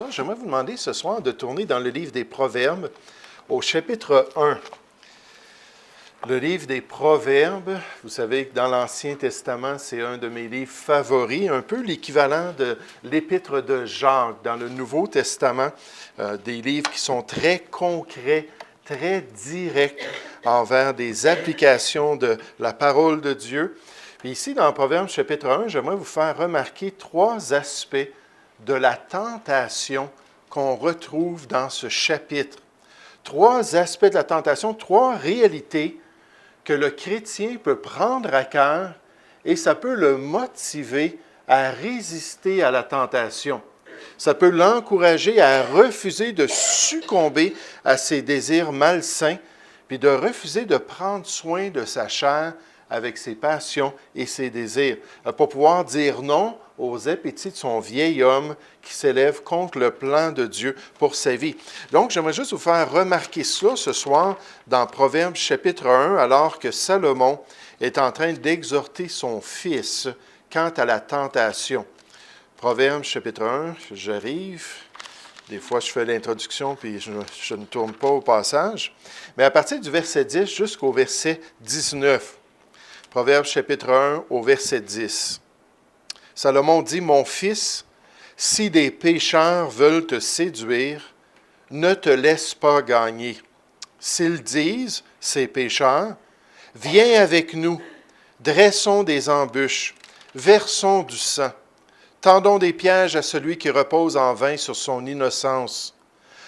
J'aimerais vous demander ce soir de tourner dans le livre des Proverbes au chapitre 1. Le livre des Proverbes, vous savez que dans l'Ancien Testament, c'est un de mes livres favoris, un peu l'équivalent de l'Épître de Jacques dans le Nouveau Testament, des livres qui sont très concrets, très directs envers des applications de la parole de Dieu. Puis ici, dans Proverbes chapitre 1, j'aimerais vous faire remarquer trois aspects de la tentation qu'on retrouve dans ce chapitre. Trois aspects de la tentation, trois réalités que le chrétien peut prendre à cœur et ça peut le motiver à résister à la tentation. Ça peut l'encourager à refuser de succomber à ses désirs malsains, puis de refuser de prendre soin de sa chair avec ses passions et ses désirs, pour pouvoir dire non aux appétits de son vieil homme qui s'élève contre le plan de Dieu pour sa vie. Donc, j'aimerais juste vous faire remarquer cela ce soir dans Proverbes chapitre 1, alors que Salomon est en train d'exhorter son fils quant à la tentation. Proverbes chapitre 1, j'arrive. Des fois, je fais l'introduction puis je ne tourne pas au passage. Mais à partir du verset 10 jusqu'au verset 19, Proverbes chapitre 1 au verset 10. Salomon dit, « Mon fils, si des pécheurs veulent te séduire, ne te laisse pas gagner. S'ils disent, ces pécheurs, viens avec nous, dressons des embûches, versons du sang, tendons des pièges à celui qui repose en vain sur son innocence.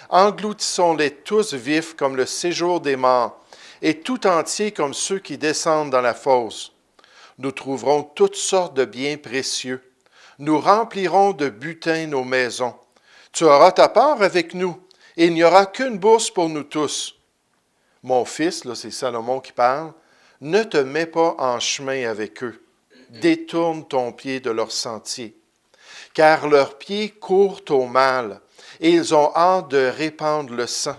Engloutissons-les tous vifs comme le séjour des morts, et tout entiers comme ceux qui descendent dans la fosse. Nous trouverons toutes sortes de biens précieux. Nous remplirons de butin nos maisons. Tu auras ta part avec nous, et il n'y aura qu'une bourse pour nous tous. Mon fils, là c'est Salomon qui parle, ne te mets pas en chemin avec eux. Détourne ton pied de leur sentier. Car leurs pieds courent au mal, et ils ont hâte de répandre le sang.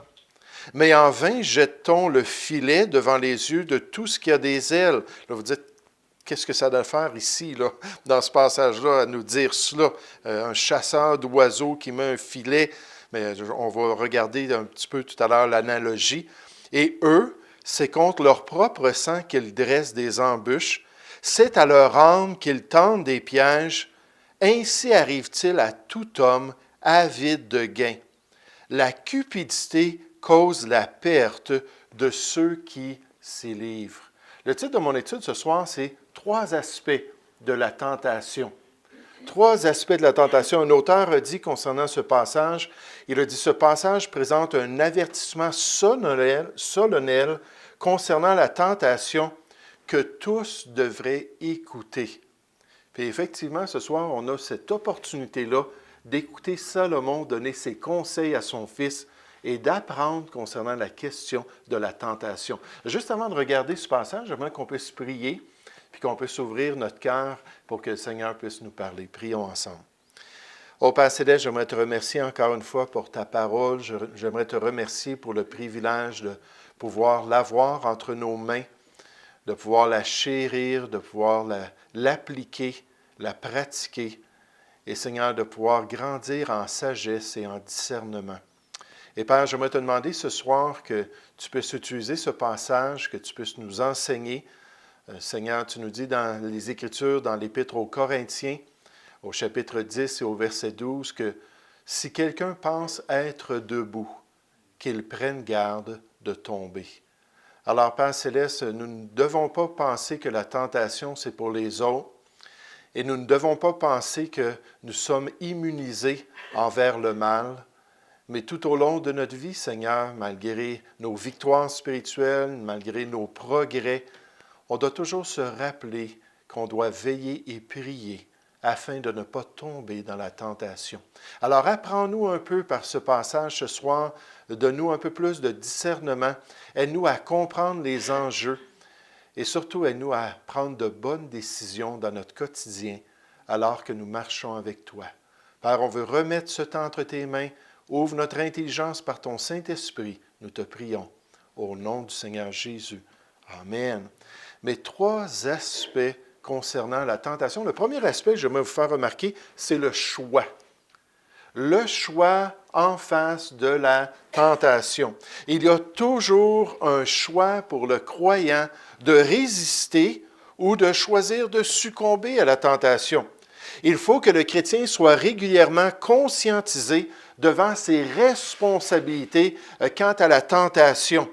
Mais en vain jette-t-on le filet devant les yeux de tout ce qui a des ailes. Là, vous dites, qu'est-ce que ça doit faire ici, là, dans ce passage-là, à nous dire cela? Un chasseur d'oiseaux qui met un filet, mais on va regarder un petit peu tout à l'heure l'analogie. Et eux, c'est contre leur propre sang qu'ils dressent des embûches. C'est à leur âme qu'ils tendent des pièges. Ainsi arrive-t-il à tout homme avide de gain. La cupidité cause la perte de ceux qui s'y livrent. Le titre de mon étude ce soir, c'est « Trois aspects de la tentation ». Trois aspects de la tentation. Un auteur a dit concernant ce passage, il a dit « Ce passage présente un avertissement solennel concernant la tentation que tous devraient écouter. » Puis effectivement, ce soir, on a cette opportunité-là d'écouter Salomon donner ses conseils à son fils et d'apprendre concernant la question de la tentation. Juste avant de regarder ce passage, j'aimerais qu'on puisse prier, puis qu'on puisse ouvrir notre cœur pour que le Seigneur puisse nous parler. Prions ensemble. Ô Père Céleste, j'aimerais te remercier encore une fois pour ta parole. J'aimerais te remercier pour le privilège de pouvoir l'avoir entre nos mains, de pouvoir la chérir, de pouvoir l'appliquer, la pratiquer, et Seigneur, de pouvoir grandir en sagesse et en discernement. Et Père, j'aimerais te demander ce soir que tu puisses utiliser ce passage, que tu puisses nous enseigner. Seigneur, tu nous dis dans les Écritures, dans l'Épître aux Corinthiens, au chapitre 10 et au verset 12, que si quelqu'un pense être debout, qu'il prenne garde de tomber. Alors, Père Céleste, nous ne devons pas penser que la tentation, c'est pour les autres, et nous ne devons pas penser que nous sommes immunisés envers le mal, mais tout au long de notre vie, Seigneur, malgré nos victoires spirituelles, malgré nos progrès, on doit toujours se rappeler qu'on doit veiller et prier afin de ne pas tomber dans la tentation. Alors, apprends-nous un peu par ce passage ce soir, donne-nous un peu plus de discernement, aide-nous à comprendre les enjeux et surtout aide-nous à prendre de bonnes décisions dans notre quotidien alors que nous marchons avec toi. Père, on veut remettre ce temps entre tes mains. Ouvre notre intelligence par ton Saint-Esprit, nous te prions, au nom du Seigneur Jésus. Amen. Mais trois aspects concernant la tentation. Le premier aspect que j'aimerais vous faire remarquer, c'est le choix. le choix en face de la tentation. Il y a toujours un choix pour le croyant de résister ou de choisir de succomber à la tentation. Il faut que le chrétien soit régulièrement conscientisé devant ses responsabilités quant à la tentation,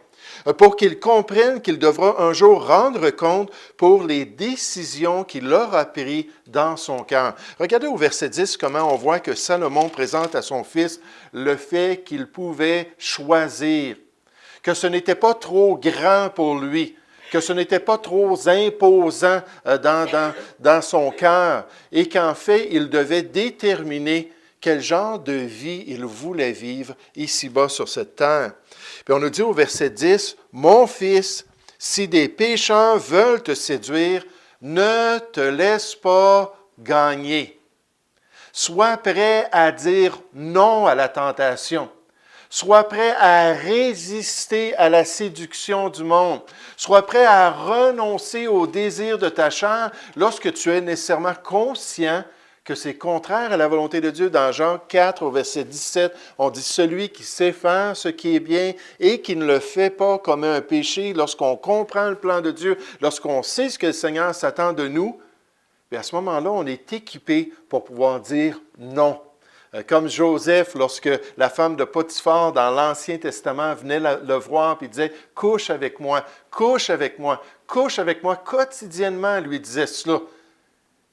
pour qu'il comprenne qu'il devra un jour rendre compte pour les décisions qu'il aura prises dans son cœur. Regardez au verset 10 comment on voit que Salomon présente à son fils le fait qu'il pouvait choisir, que ce n'était pas trop grand pour lui, que ce n'était pas trop imposant dans son cœur et qu'en fait, il devait déterminer quel genre de vie il voulait vivre ici-bas sur cette terre. Puis on nous dit au verset 10, « Mon fils, si des pécheurs veulent te séduire, ne te laisse pas gagner. Sois prêt à dire non à la tentation. Sois prêt à résister à la séduction du monde. Sois prêt à renoncer au désir de ta chair lorsque tu es nécessairement conscient que c'est contraire à la volonté de Dieu. Dans Jean 4, au verset 17, on dit « Celui qui sait faire ce qui est bien et qui ne le fait pas commet un péché. » Lorsqu'on comprend le plan de Dieu, lorsqu'on sait ce que le Seigneur s'attend de nous, bien à ce moment-là, on est équipé pour pouvoir dire non. Comme Joseph, lorsque la femme de Potiphar dans l'Ancien Testament venait le voir et disait « Couche avec moi, couche avec moi, couche avec moi », quotidiennement, elle lui disait cela.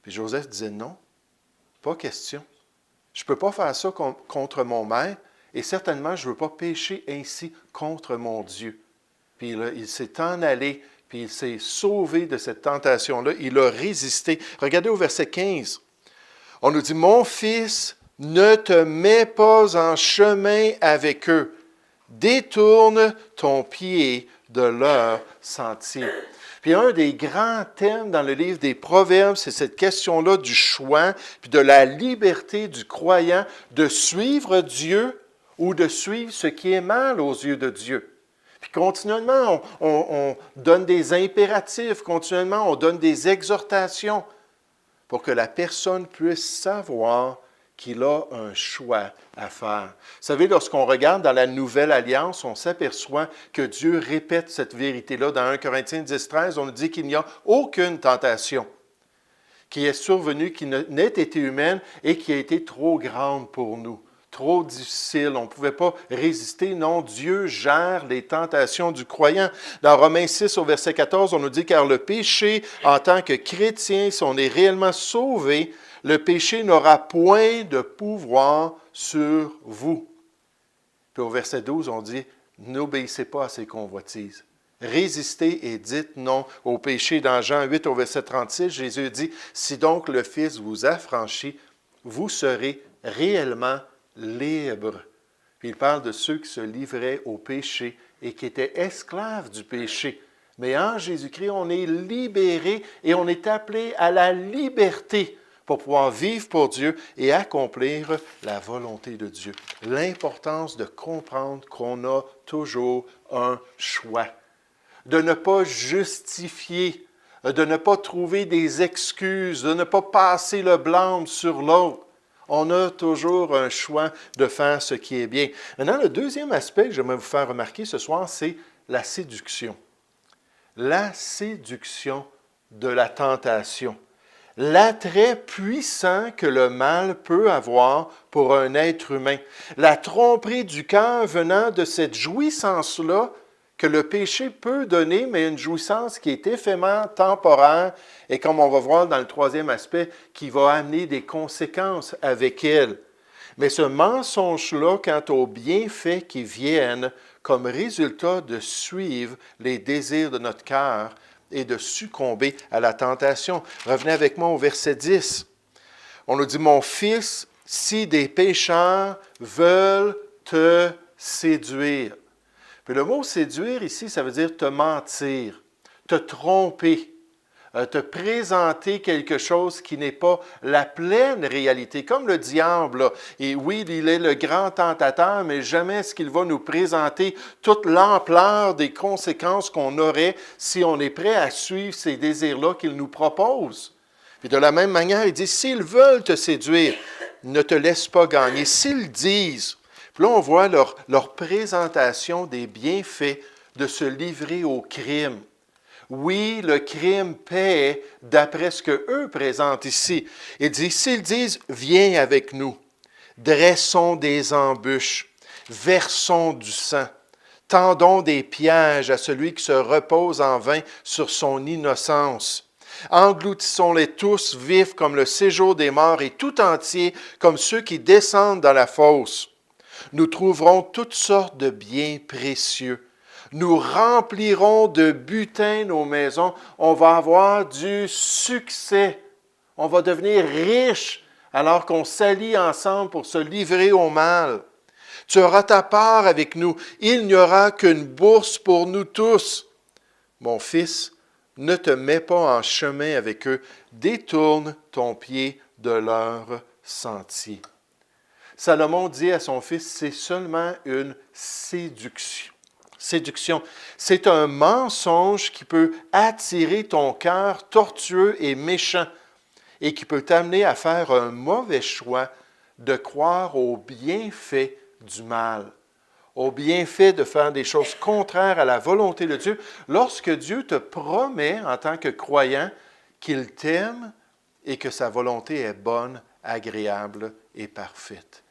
Puis Joseph disait « Non, pas question. Je ne peux pas faire ça contre mon maître et certainement, je ne veux pas pécher ainsi contre mon Dieu. » Puis là, il s'est en allé, puis il s'est sauvé de cette tentation-là. Il a résisté. Regardez au verset 15. On nous dit « Mon fils, ne te mets pas en chemin avec eux. Détourne ton pied de leur sentier. » Puis un des grands thèmes dans le livre des Proverbes, c'est cette question-là du choix, puis de la liberté du croyant de suivre Dieu ou de suivre ce qui est mal aux yeux de Dieu. Puis continuellement, on donne des impératifs, continuellement, on donne des exhortations pour que la personne puisse savoir qu'il a un choix à faire. Vous savez, lorsqu'on regarde dans la Nouvelle Alliance, on s'aperçoit que Dieu répète cette vérité-là. Dans 1 Corinthiens 10, 13, on nous dit qu'il n'y a aucune tentation qui est survenue, qui n'ait été humaine et qui a été trop grande pour nous, trop difficile. On ne pouvait pas résister. Non, Dieu gère les tentations du croyant. Dans Romains 6, au verset 14, on nous dit « Car le péché, en tant que chrétien, si on est réellement sauvé, le péché n'aura point de pouvoir sur vous. » Puis au verset 12, on dit « N'obéissez pas à ces convoitises. Résistez et dites non au péché. » Dans Jean 8, au verset 36, Jésus dit « Si donc le Fils vous affranchit, vous serez réellement libres. » Puis il parle de ceux qui se livraient au péché et qui étaient esclaves du péché. Mais en Jésus-Christ, on est libérés et on est appelé à la liberté pour pouvoir vivre pour Dieu et accomplir la volonté de Dieu. L'importance de comprendre qu'on a toujours un choix, de ne pas justifier, de ne pas trouver des excuses, de ne pas passer le blâme sur l'autre. On a toujours un choix de faire ce qui est bien. Maintenant, le deuxième aspect que j'aimerais vous faire remarquer ce soir, c'est la séduction. La séduction de la tentation. L'attrait puissant que le mal peut avoir pour un être humain. La tromperie du cœur venant de cette jouissance-là que le péché peut donner, mais une jouissance qui est éphémère, temporaire, et comme on va voir dans le troisième aspect, qui va amener des conséquences avec elle. Mais ce mensonge-là, quant aux bienfaits qui viennent comme résultat de suivre les désirs de notre cœur, et de succomber à la tentation. Revenez avec moi au verset 10. On nous dit « Mon fils, si des pécheurs veulent te séduire. » Puis le mot « séduire » ici, ça veut dire te mentir, te tromper, te présenter quelque chose qui n'est pas la pleine réalité, comme le diable. Là. Et oui, il est le grand tentateur, mais jamais est-ce qu'il va nous présenter toute l'ampleur des conséquences qu'on aurait si on est prêt à suivre ces désirs-là qu'il nous propose. Puis de la même manière, il dit, s'ils veulent te séduire, ne te laisse pas gagner. S'ils disent, puis là on voit leur présentation des bienfaits de se livrer au crime. Oui, le crime paie d'après ce qu'eux présentent ici. Il dit, s'ils disent, viens avec nous, dressons des embûches, versons du sang, tendons des pièges à celui qui se repose en vain sur son innocence. Engloutissons-les tous vifs comme le séjour des morts et tout entiers comme ceux qui descendent dans la fosse. Nous trouverons toutes sortes de biens précieux. Nous remplirons de butin nos maisons. On va avoir du succès. On va devenir riche alors qu'on s'allie ensemble pour se livrer au mal. Tu auras ta part avec nous. Il n'y aura qu'une bourse pour nous tous. Mon fils, ne te mets pas en chemin avec eux. Détourne ton pied de leur sentier. Salomon dit à son fils, c'est seulement une séduction. Séduction, c'est un mensonge qui peut attirer ton cœur tortueux et méchant et qui peut t'amener à faire un mauvais choix de croire aux bienfaits du mal, aux bienfaits de faire des choses contraires à la volonté de Dieu, lorsque Dieu te promet en tant que croyant qu'il t'aime et que sa volonté est bonne, agréable et parfaite.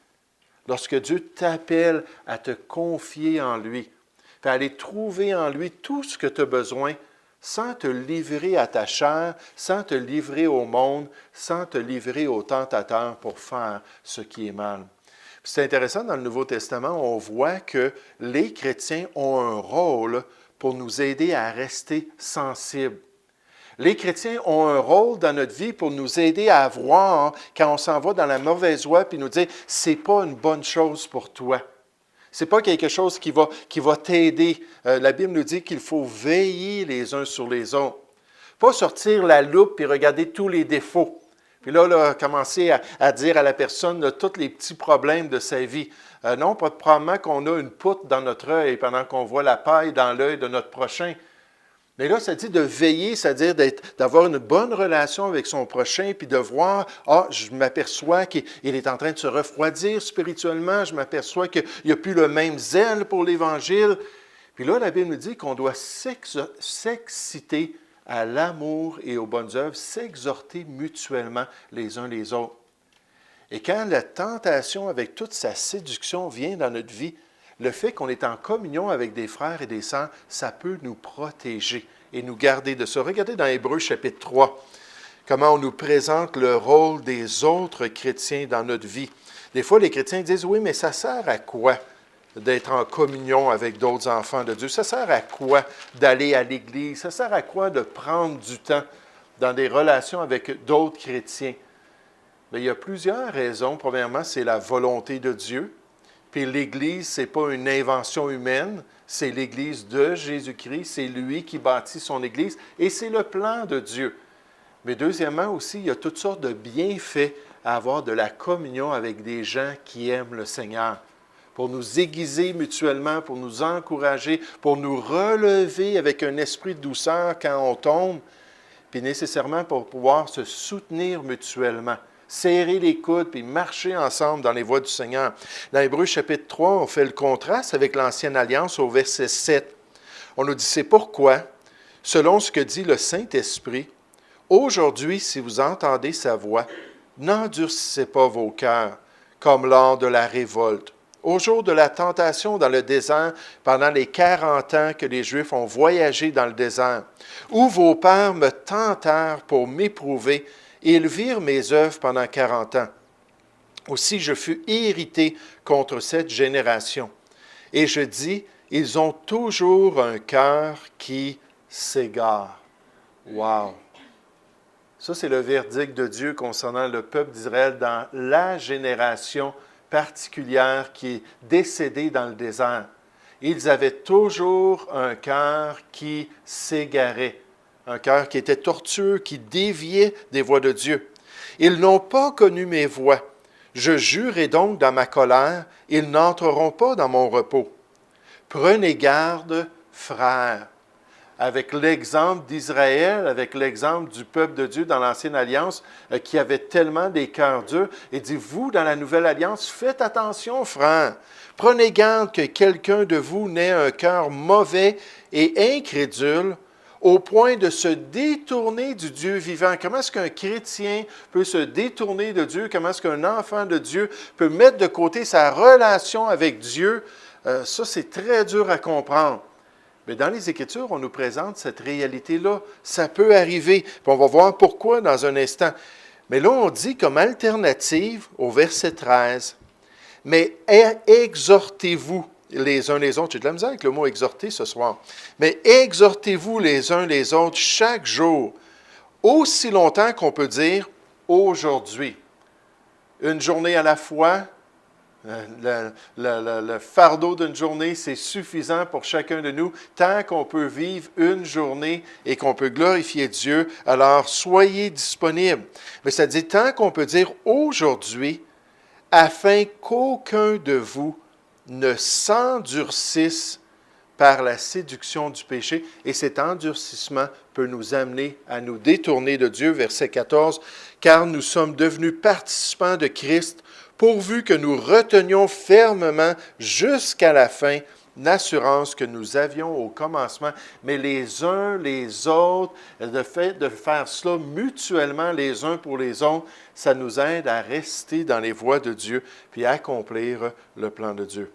Lorsque Dieu t'appelle à te confier en lui, à aller trouver en lui tout ce que tu as besoin, sans te livrer à ta chair, sans te livrer au monde, sans te livrer aux tentateurs pour faire ce qui est mal. C'est intéressant, dans le Nouveau Testament, on voit que les chrétiens ont un rôle pour nous aider à rester sensibles. Les chrétiens ont un rôle dans notre vie pour nous aider à voir quand on s'en va dans la mauvaise voie puis nous dire « c'est pas une bonne chose pour toi ». Ce n'est pas quelque chose qui va t'aider. La Bible nous dit qu'il faut veiller les uns sur les autres. Pas sortir la loupe et regarder tous les défauts. Puis là commencer à dire à la personne tous les petits problèmes de sa vie. Non, pas probablement qu'on a une poutre dans notre œil pendant qu'on voit la paille dans l'œil de notre prochain. Mais là, ça dit de veiller, c'est-à-dire d'avoir une bonne relation avec son prochain, puis de voir, je m'aperçois qu'il est en train de se refroidir spirituellement, je m'aperçois qu'il n'y a plus le même zèle pour l'Évangile. Puis là, la Bible nous dit qu'on doit s'exciter à l'amour et aux bonnes œuvres, s'exhorter mutuellement les uns les autres. Et quand la tentation avec toute sa séduction vient dans notre vie, le fait qu'on est en communion avec des frères et des sœurs, ça peut nous protéger et nous garder de ça. Regardez dans Hébreux chapitre 3, comment on nous présente le rôle des autres chrétiens dans notre vie. Des fois, les chrétiens disent, oui, mais ça sert à quoi d'être en communion avec d'autres enfants de Dieu? Ça sert à quoi d'aller à l'Église? Ça sert à quoi de prendre du temps dans des relations avec d'autres chrétiens? Bien, il y a plusieurs raisons. Premièrement, c'est la volonté de Dieu. Puis l'Église, ce n'est pas une invention humaine, c'est l'Église de Jésus-Christ, c'est lui qui bâtit son Église et c'est le plan de Dieu. Mais deuxièmement aussi, il y a toutes sortes de bienfaits à avoir de la communion avec des gens qui aiment le Seigneur, pour nous aiguiser mutuellement, pour nous encourager, pour nous relever avec un esprit de douceur quand on tombe, puis nécessairement pour pouvoir se soutenir mutuellement. Serrer les coudes puis marcher ensemble dans les voies du Seigneur. Dans Hébreux chapitre 3, on fait le contraste avec l'Ancienne Alliance au verset 7. On nous dit, c'est pourquoi, selon ce que dit le Saint-Esprit, aujourd'hui, si vous entendez sa voix, n'endurcissez pas vos cœurs, comme lors de la révolte. Au jour de la tentation dans le désert, pendant les 40 ans que les Juifs ont voyagé dans le désert, où vos pères me tentèrent pour m'éprouver, et ils virent mes œuvres pendant 40 ans. Aussi, je fus irrité contre cette génération. Et je dis, ils ont toujours un cœur qui s'égare. Wow! Ça, c'est le verdict de Dieu concernant le peuple d'Israël dans la génération particulière qui est décédée dans le désert. Ils avaient toujours un cœur qui s'égarait. Un cœur qui était tortueux, qui déviait des voies de Dieu. Ils n'ont pas connu mes voies. Je jurai donc dans ma colère, ils n'entreront pas dans mon repos. Prenez garde, frères. avec l'exemple d'Israël, avec l'exemple du peuple de Dieu dans l'Ancienne Alliance, qui avait tellement des cœurs durs. Il dit, vous, dans la Nouvelle Alliance, faites attention, frères. Prenez garde que quelqu'un de vous n'ait un cœur mauvais et incrédule, au point de se détourner du Dieu vivant. Comment est-ce qu'un chrétien peut se détourner de Dieu? Comment est-ce qu'un enfant de Dieu peut mettre de côté sa relation avec Dieu? Ça, c'est très dur à comprendre. Mais dans les Écritures, on nous présente cette réalité-là. Ça peut arriver. Puis on va voir pourquoi dans un instant. Mais là, on dit comme alternative au verset 13, « Mais exhortez-vous les uns les autres. » J'ai de la misère avec le mot « exhorter » ce soir. « Mais exhortez-vous les uns les autres chaque jour, aussi longtemps qu'on peut dire « aujourd'hui ». Une journée à la fois. Le fardeau d'une journée, c'est suffisant pour chacun de nous. Tant qu'on peut vivre une journée et qu'on peut glorifier Dieu, alors soyez disponibles. Mais ça dit tant qu'on peut dire aujourd'hui, afin qu'aucun de vous ne s'endurcisse par la séduction du péché. Et cet endurcissement peut nous amener à nous détourner de Dieu. Verset 14, « Car nous sommes devenus participants de Christ, pourvu que nous retenions fermement jusqu'à la fin l'assurance que nous avions au commencement, mais les uns les autres, de faire cela mutuellement les uns pour les autres, ça nous aide à rester dans les voies de Dieu puis à accomplir le plan de Dieu.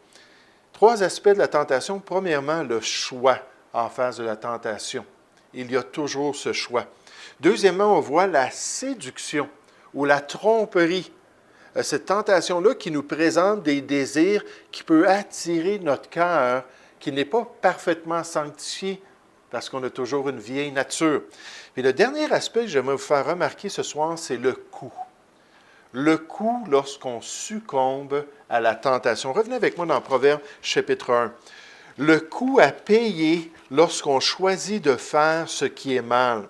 3 aspects de la tentation. Premièrement, le choix en face de la tentation. Il y a toujours ce choix. Deuxièmement, on voit la séduction ou la tromperie. Cette tentation-là qui nous présente des désirs qui peut attirer notre cœur, qui n'est pas parfaitement sanctifié parce qu'on a toujours une vieille nature. Et le dernier aspect que j'aimerais vous faire remarquer ce soir, c'est le coût. Le coût lorsqu'on succombe à la tentation. Revenez avec moi dans Proverbe chapitre 1. Le coût à payer lorsqu'on choisit de faire ce qui est mal.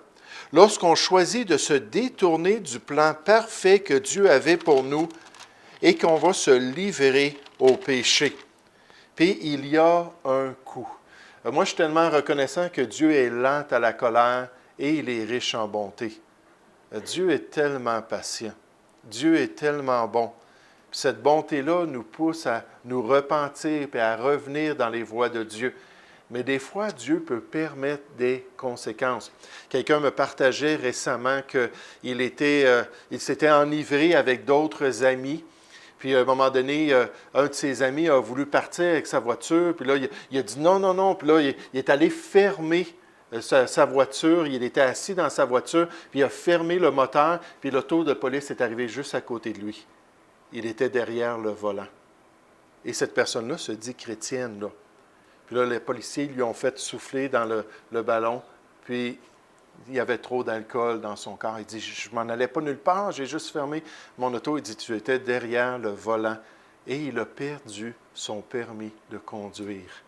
Lorsqu'on choisit de se détourner du plan parfait que Dieu avait pour nous et qu'on va se livrer au péché. Puis il y a un coût. Moi, je suis tellement reconnaissant que Dieu est lent à la colère et il est riche en bonté. Dieu est tellement patient. Dieu est tellement bon. Puis cette bonté-là nous pousse à nous repentir et à revenir dans les voies de Dieu. Mais des fois, Dieu peut permettre des conséquences. Quelqu'un me partageait récemment qu'il s'était enivré avec d'autres amis. Puis à un moment donné, un de ses amis a voulu partir avec sa voiture. Puis là, il a dit non, non, non. Puis là, il est allé fermer sa voiture. Il était assis dans sa voiture. Puis il a fermé le moteur. Puis l'auto de police est arrivé juste à côté de lui. Il était derrière le volant. Et cette personne-là se dit chrétienne, là. Puis là, les policiers lui ont fait souffler dans le ballon, puis il y avait trop d'alcool dans son corps. Il dit, je m'en allais pas nulle part, j'ai juste fermé mon auto. Il dit, tu étais derrière le volant. Et il a perdu son permis de conduire.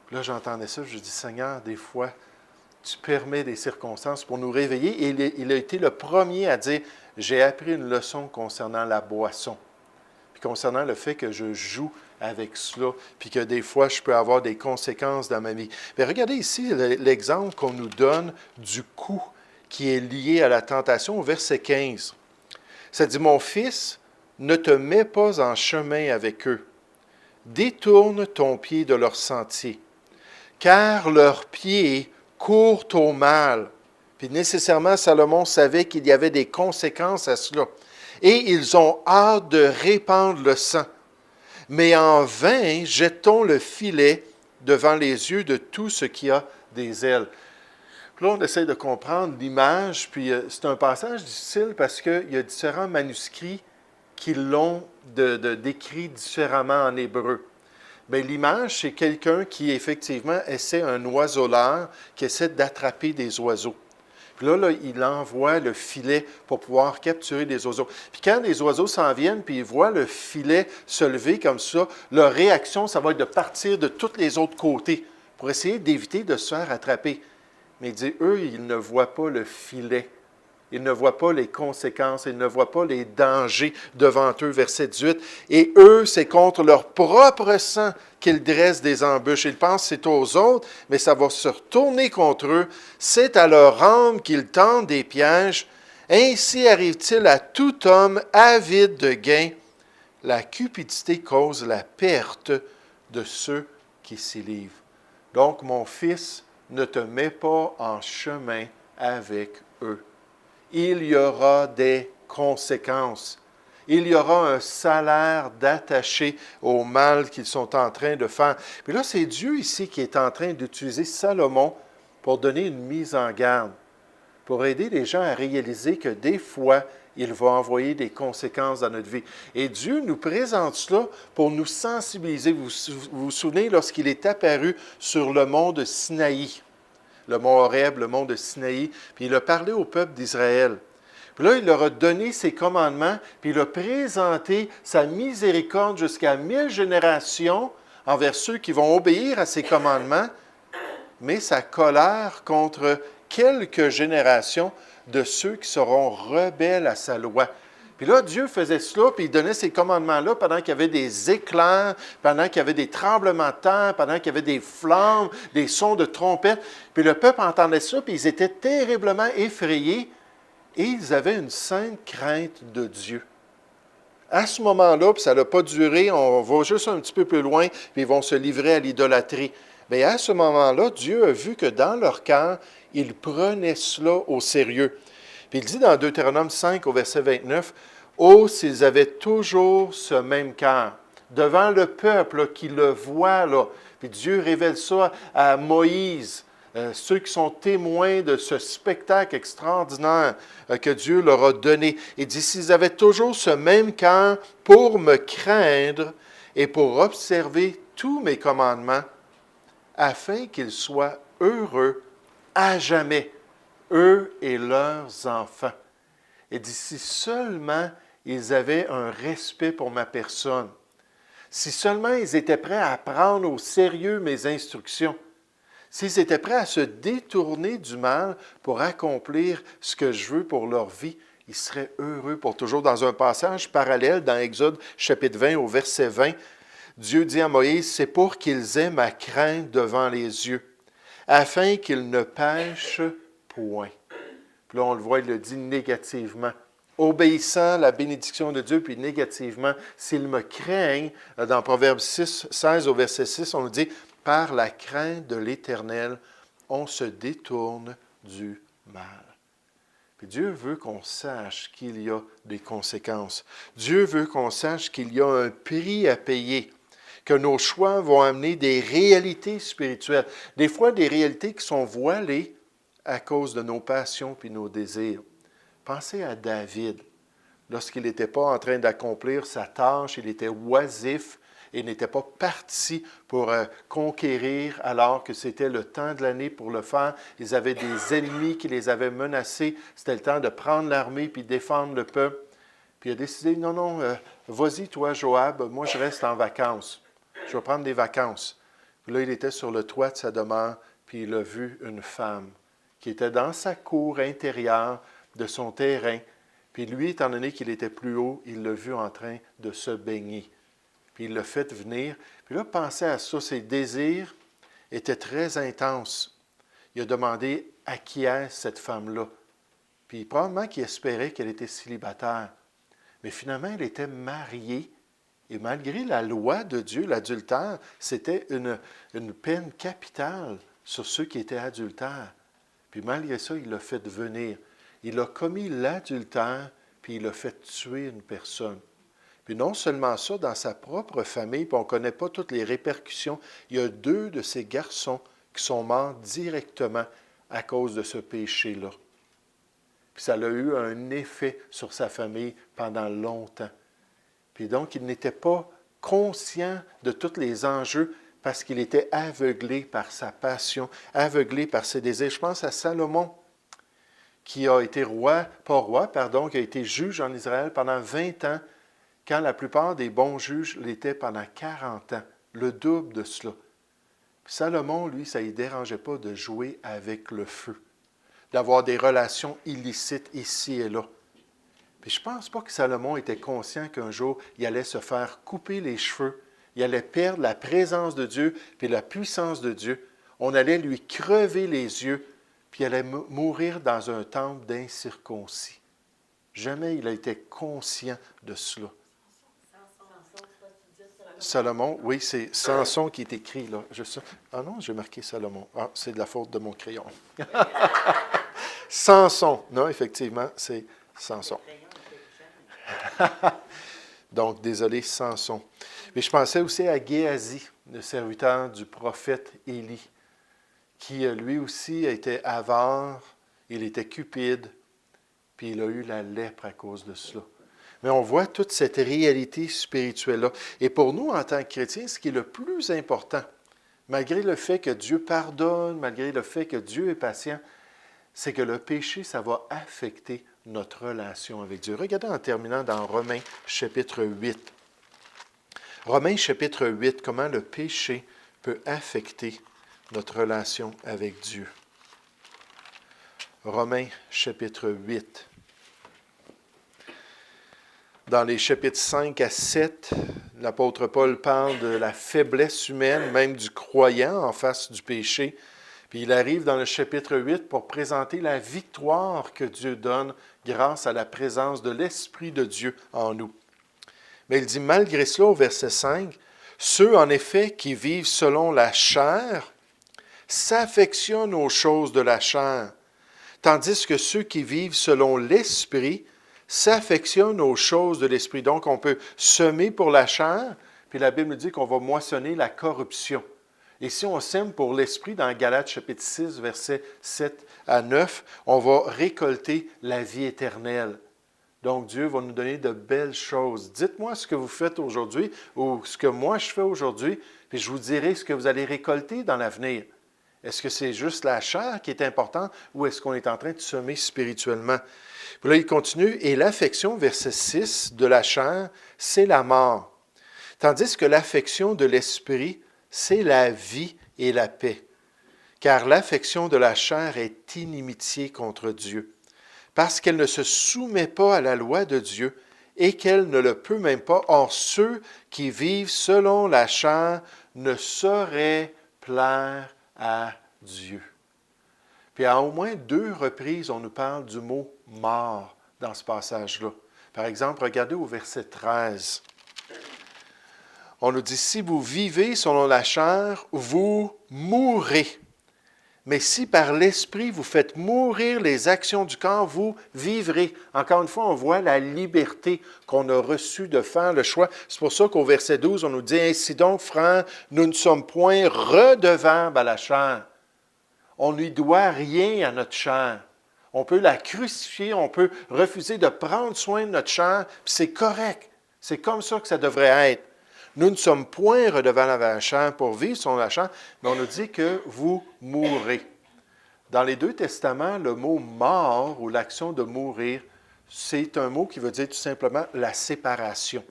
Puis là, j'entendais ça, je dis, Seigneur, des fois, tu permets des circonstances pour nous réveiller. Et il a été le premier à dire, j'ai appris une leçon concernant la boisson, puis concernant le fait que je joue avec cela, puis que des fois, je peux avoir des conséquences dans ma vie. Mais regardez ici l'exemple qu'on nous donne du coût qui est lié à la tentation au verset 15. Ça dit, « Mon fils, ne te mets pas en chemin avec eux. Détourne ton pied de leur sentier, car leurs pieds courent au mal. » Puis nécessairement, Salomon savait qu'il y avait des conséquences à cela. « Et ils ont hâte de répandre le sang. Mais en vain, jetons le filet devant les yeux de tout ce qui a des ailes. » Puis là, on essaie de comprendre l'image, puis c'est un passage difficile parce qu'il y a différents manuscrits qui l'ont décrit différemment en hébreu. Mais l'image, c'est quelqu'un qui, effectivement, essaie un oiseleur, qui essaie d'attraper des oiseaux. Puis là, il envoie le filet pour pouvoir capturer des oiseaux. Puis quand les oiseaux s'en viennent, puis ils voient le filet se lever comme ça, leur réaction, ça va être de partir de tous les autres côtés pour essayer d'éviter de se faire attraper. Mais il dit, eux, ils ne voient pas le filet. Ils ne voient pas les conséquences, ils ne voient pas les dangers devant eux. Verset 18. Et eux, c'est contre leur propre sang qu'ils dressent des embûches. Ils pensent que c'est aux autres, mais ça va se retourner contre eux. C'est à leur âme qu'ils tendent des pièges. Ainsi arrive-t-il à tout homme avide de gain. La cupidité cause la perte de ceux qui s'y livrent. Donc, mon fils, ne te mets pas en chemin avec eux. Il y aura des conséquences. Il y aura un salaire d'attaché au mal qu'ils sont en train de faire. Puis là, c'est Dieu ici qui est en train d'utiliser Salomon pour donner une mise en garde, pour aider les gens à réaliser que des fois, il va envoyer des conséquences dans notre vie. Et Dieu nous présente cela pour nous sensibiliser. Vous vous souvenez lorsqu'il est apparu sur le mont de Sinaï, le mont Horeb, le mont de Sinaï, puis il a parlé au peuple d'Israël. Puis là, il leur a donné ses commandements, puis il a présenté sa miséricorde jusqu'à 1000 générations envers ceux qui vont obéir à ses commandements, mais sa colère contre quelques générations de ceux qui seront rebelles à sa loi. Puis là, Dieu faisait cela, puis il donnait ces commandements-là pendant qu'il y avait des éclairs, pendant qu'il y avait des tremblements de terre, pendant qu'il y avait des flammes, des sons de trompette. Puis le peuple entendait ça, puis ils étaient terriblement effrayés, et ils avaient une sainte crainte de Dieu. À ce moment-là, puis ça n'a pas duré, on va juste un petit peu plus loin, puis ils vont se livrer à l'idolâtrie. Mais à ce moment-là, Dieu a vu que dans leur cœur, ils prenaient cela au sérieux. Puis il dit dans Deutéronome 5, au verset 29, « Oh, s'ils avaient toujours ce même cœur, devant le peuple là, qui le voit, là. » Puis Dieu révèle ça à Moïse, ceux qui sont témoins de ce spectacle extraordinaire que Dieu leur a donné. Il dit, « S'ils avaient toujours ce même cœur pour me craindre et pour observer tous mes commandements, afin qu'ils soient heureux à jamais, eux et leurs enfants. » Et dit, si seulement ils avaient un respect pour ma personne, si seulement ils étaient prêts à prendre au sérieux mes instructions, s'ils étaient prêts à se détourner du mal pour accomplir ce que je veux pour leur vie, ils seraient heureux pour toujours. Dans un passage parallèle, dans Exode chapitre 20 au verset 20, Dieu dit à Moïse, « C'est pour qu'ils aient ma crainte devant les yeux, afin qu'ils ne pêchent point. » Puis là, on le voit, il le dit négativement. Obéissant à la bénédiction de Dieu, puis négativement, s'ils me craignent, dans Proverbe 16 au verset 6, on nous dit, « Par la crainte de l'Éternel, on se détourne du mal. » Puis Dieu veut qu'on sache qu'il y a des conséquences. Dieu veut qu'on sache qu'il y a un prix à payer, que nos choix vont amener des réalités spirituelles, des fois des réalités qui sont voilées à cause de nos passions puis nos désirs. Pensez à David. Lorsqu'il n'était pas en train d'accomplir sa tâche, il était oisif et n'était pas parti pour conquérir alors que c'était le temps de l'année pour le faire. Ils avaient des ennemis qui les avaient menacés. C'était le temps de prendre l'armée puis défendre le peuple. Puis il a décidé, non, vas-y toi Joab, moi je reste en vacances. Je vais prendre des vacances. Puis là, il était sur le toit de sa demeure, puis il a vu une femme qui était dans sa cour intérieure de son terrain. Puis lui, étant donné qu'il était plus haut, il l'a vu en train de se baigner. Puis il l'a fait venir. Puis là, pensez à ça, ses désirs étaient très intenses. Il a demandé à qui est cette femme-là. Puis probablement qu'il espérait qu'elle était célibataire. Mais finalement, elle était mariée. Et malgré la loi de Dieu, l'adultère, c'était une peine capitale sur ceux qui étaient adultères. Puis malgré ça, il l'a fait venir. Il a commis l'adultère, puis il a fait tuer une personne. Puis non seulement ça, dans sa propre famille, puis on ne connaît pas toutes les répercussions, il y a 2 de ces garçons qui sont morts directement à cause de ce péché-là. Puis ça a eu un effet sur sa famille pendant longtemps. Puis donc, il n'était pas conscient de tous les enjeux parce qu'il était aveuglé par sa passion, aveuglé par ses désirs. Je pense à Salomon, qui a été qui a été juge en Israël pendant 20 ans, quand la plupart des bons juges l'étaient pendant 40 ans, le double de cela. Puis Salomon, lui, ça ne lui dérangeait pas de jouer avec le feu, d'avoir des relations illicites ici et là. Puis je ne pense pas que Salomon était conscient qu'un jour, il allait se faire couper les cheveux, il allait perdre la présence de Dieu puis la puissance de Dieu. On allait lui crever les yeux, puis il allait mourir dans un temple d'incirconcis. Jamais il a été conscient de cela. Salomon, oui, c'est Samson qui est écrit là. Ah non, j'ai marqué Salomon. Ah, c'est de la faute de mon crayon. Samson, non, effectivement, c'est Samson. Donc, désolé, Samson. Mais je pensais aussi à Géasi, le serviteur du prophète Élie, qui lui aussi était avare, il était cupide, puis il a eu la lèpre à cause de cela. Mais on voit toute cette réalité spirituelle-là. Et pour nous, en tant que chrétiens, ce qui est le plus important, malgré le fait que Dieu pardonne, malgré le fait que Dieu est patient, c'est que le péché, ça va affecter notre relation avec Dieu. Regardez en terminant dans Romains chapitre 8. Romains chapitre 8, comment le péché peut affecter notre relation avec Dieu. Romains chapitre 8. Dans les chapitres 5 à 7, l'apôtre Paul parle de la faiblesse humaine, même du croyant en face du péché. Puis il arrive dans le chapitre 8 pour présenter la victoire que Dieu donne grâce à la présence de l'Esprit de Dieu en nous. Mais il dit, malgré cela, au verset 5, « Ceux, en effet, qui vivent selon la chair, s'affectionnent aux choses de la chair, tandis que ceux qui vivent selon l'Esprit s'affectionnent aux choses de l'Esprit. » Donc, on peut semer pour la chair, puis la Bible dit qu'on va moissonner la corruption. Et si on sème pour l'Esprit, dans Galates chapitre 6, versets 7 à 9, on va récolter la vie éternelle. Donc, Dieu va nous donner de belles choses. Dites-moi ce que vous faites aujourd'hui ou ce que moi je fais aujourd'hui, puis je vous dirai ce que vous allez récolter dans l'avenir. Est-ce que c'est juste la chair qui est importante ou est-ce qu'on est en train de semer spirituellement? Puis là, il continue, « Et l'affection, verset 6, de la chair, c'est la mort. Tandis que l'affection de l'esprit, c'est la vie et la paix. Car l'affection de la chair est inimitié contre Dieu, parce qu'elle ne se soumet pas à la loi de Dieu et qu'elle ne le peut même pas. Or, ceux qui vivent selon la chair ne sauraient plaire à Dieu. » Puis à au moins 2 reprises, on nous parle du mot « mort » dans ce passage-là. Par exemple, regardez au verset 13. On nous dit, « Si vous vivez selon la chair, vous mourrez. Mais si par l'Esprit vous faites mourir les actions du corps, vous vivrez. » Encore une fois, on voit la liberté qu'on a reçue de faire le choix. C'est pour ça qu'au verset 12, on nous dit, « Ainsi donc, frères, nous ne sommes point redevables à la chair. » On ne lui doit rien à notre chair. On peut la crucifier, on peut refuser de prendre soin de notre chair, puis c'est correct. C'est comme ça que ça devrait être. Nous ne sommes point redevables à la chair pour vivre selon la chair, mais on nous dit que vous mourrez. Dans les 2 testaments, le mot « mort » ou l'action de mourir, c'est un mot qui veut dire tout simplement la séparation.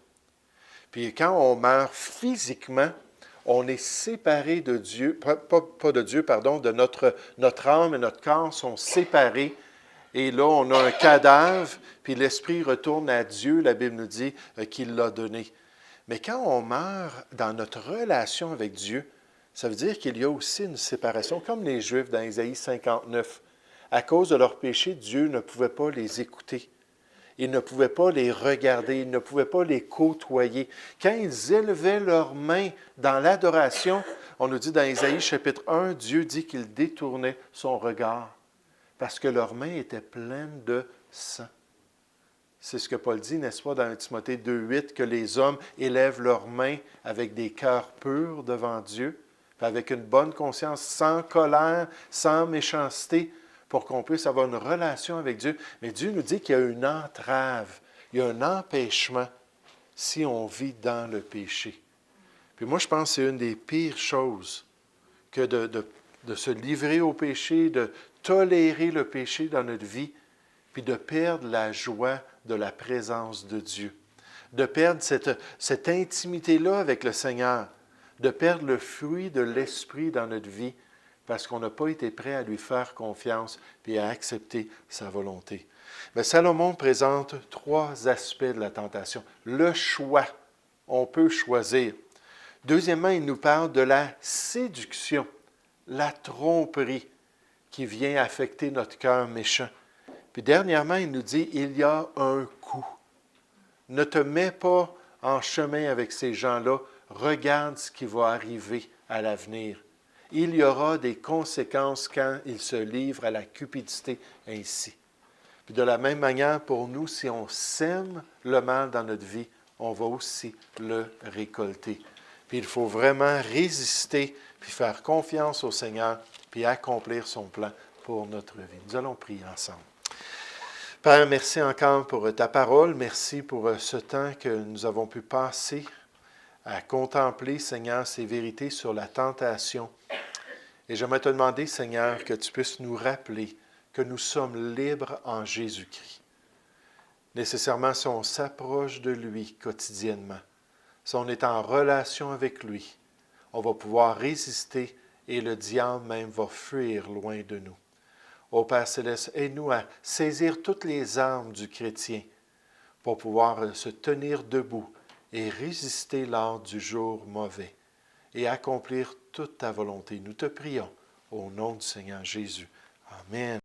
Puis quand on meurt physiquement, on est séparé de Dieu, pas de Dieu, pardon, de notre âme et notre corps sont séparés. Et là, on a un cadavre, puis l'esprit retourne à Dieu, la Bible nous dit qu'il l'a donné. Mais quand on meurt dans notre relation avec Dieu, ça veut dire qu'il y a aussi une séparation, comme les Juifs dans Ésaïe 59. À cause de leur péché, Dieu ne pouvait pas les écouter. Il ne pouvait pas les regarder, il ne pouvait pas les côtoyer. Quand ils élevaient leurs mains dans l'adoration, on nous dit dans Ésaïe chapitre 1, Dieu dit qu'il détournait son regard parce que leurs mains étaient pleines de sang. C'est ce que Paul dit, n'est-ce pas, dans Timothée 2,8, que les hommes élèvent leurs mains avec des cœurs purs devant Dieu, avec une bonne conscience, sans colère, sans méchanceté, pour qu'on puisse avoir une relation avec Dieu. Mais Dieu nous dit qu'il y a une entrave, il y a un empêchement si on vit dans le péché. Puis moi, je pense que c'est une des pires choses que de se livrer au péché, de tolérer le péché dans notre vie, puis de perdre la joie de la présence de Dieu, de perdre cette intimité-là avec le Seigneur, de perdre le fruit de l'Esprit dans notre vie, parce qu'on n'a pas été prêt à lui faire confiance et à accepter sa volonté. Mais Salomon présente 3 aspects de la tentation. Le choix. On peut choisir. Deuxièmement, il nous parle de la séduction, la tromperie qui vient affecter notre cœur méchant. Puis dernièrement, il nous dit, il y a un coût. Ne te mets pas en chemin avec ces gens-là. Regarde ce qui va arriver à l'avenir. Il y aura des conséquences quand ils se livrent à la cupidité ainsi. Puis de la même manière, pour nous, si on sème le mal dans notre vie, on va aussi le récolter. Puis il faut vraiment résister, puis faire confiance au Seigneur, puis accomplir son plan pour notre vie. Nous allons prier ensemble. Père, merci encore pour ta parole. Merci pour ce temps que nous avons pu passer à contempler, Seigneur, ces vérités sur la tentation. Et j'aimerais te demander, Seigneur, que tu puisses nous rappeler que nous sommes libres en Jésus-Christ. Nécessairement, si on s'approche de lui quotidiennement, si on est en relation avec lui, on va pouvoir résister et le diable même va fuir loin de nous. Ô Père Céleste, aide-nous à saisir toutes les armes du chrétien pour pouvoir se tenir debout et résister lors du jour mauvais et accomplir toute ta volonté. Nous te prions au nom du Seigneur Jésus. Amen.